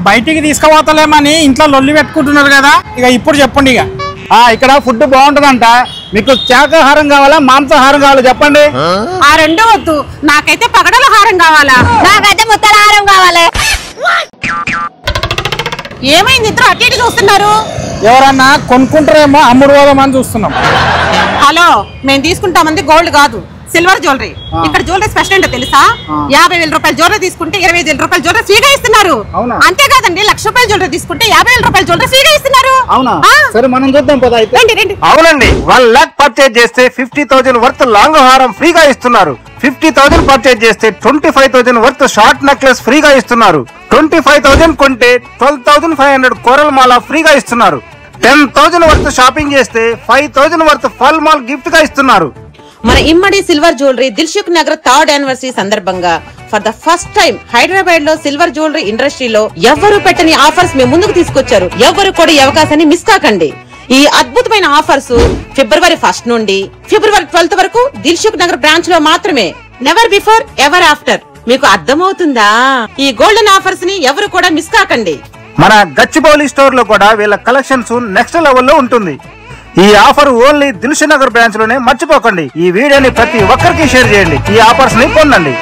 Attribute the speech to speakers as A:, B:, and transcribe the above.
A: బయటికి తీసుకుపోతలేమని ఇంట్లో లొల్లి పెట్టుకుంటున్నారు కదా, ఇక ఇప్పుడు చెప్పండి. ఇక
B: ఇక్కడ ఫుడ్ బాగుంటుందంట. మీకు శాకాహారం కావాలా మాంసాహారం కావాలా చెప్పండి.
C: ఆ రెండో వద్దు, నాకైతే పగడల హారం కావాలా.
D: నాకైతే ముత్తల హారం కావాలి.
C: ఏమైంది ఇద్దరు అటు ఇటు చూస్తున్నారు?
A: ఎవరన్నా కొనుక్కుంటారేమో అమ్ముడు పోదామని చూస్తున్నాం.
C: హలో, మేము తీసుకుంటామంది గోల్డ్ కాదు, సిల్వర్ జ్యువెలరీ. ఇక్కడ జ్యువెలరీ స్పెషల్ ఏంటో తెలుసా? 50,000 రూపాయల జ్యువెలరీ తీసుకుంటే 25,000 రూపాయల జ్యువెలరీ ఫ్రీగా ఇస్తున్నారు. అంతేకాదండి, 1,00,000 రూపాయల జ్యువెలరీ తీసుకుంటే 50,000 రూపాయల జ్యువెలరీ ఫ్రీగా ఇస్తున్నారు.
B: సరే మనం చూద్దాం పద. అవునండి, 1 లక్ష పర్చేజ్ చేస్తే 50,000 వర్త్ లాంగ్ హారం ఫ్రీగా ఇస్తున్నారు. 50,000 పర్చేజ్ చేస్తే 25,000 వర్త్ షార్ట్ నెక్లెస్ ఫ్రీగా ఇస్తున్నారు. 25,000 కొంటే 12,500 కోరల్ మాల ఫ్రీగా ఇస్తున్నారు. 10,000 వర్త్ షాపింగ్ చేస్తే 5,000 వర్త్ ఫల్ మాల్ గిఫ్ట్ గా ఇస్తున్నారు.
E: మన Immadi silver jewellery Dilsukhnagar 3rd anniversary సందర్భంగా for the first time Hyderabad లో సిల్వర్ జ్యువెలరీ ఇండస్ట్రీలో ఎవ్వరూ పెట్టని ఆఫర్స్ మేము ముందుకు తీసుకొచ్చారు. ఎవ్వరు కూడా ఈ అవకాశాన్ని మిస్ కాకండి. ఈ అద్భుతమైన ఆఫర్స్ ఫిబ్రవరి 1 నుండి ఫిబ్రవరి 12 వరకు దిల్సుఖ్ నగర్ బ్రాంచ్ లో మాత్రమే. Never before ever after. మీకు అర్థమవుతుందా? ఈ గోల్డెన్ ఆఫర్స్ ని ఎవరు కూడా మిస్ కాకండి.
B: మన గచ్చిబౌలి స్టోర్ లో కూడా వీళ్ళ కలెక్షన్స్ నెక్స్ట్ లెవెల్లో ఉంటుంది. ఈ offer only Dilsukh Nagar branch లోనే. మర్చిపోకండి. ఈ వీడియోని ప్రతి ఒక్కరికి షేర్ చేయండి. ఈ ఆఫర్స్ ని పొందండి.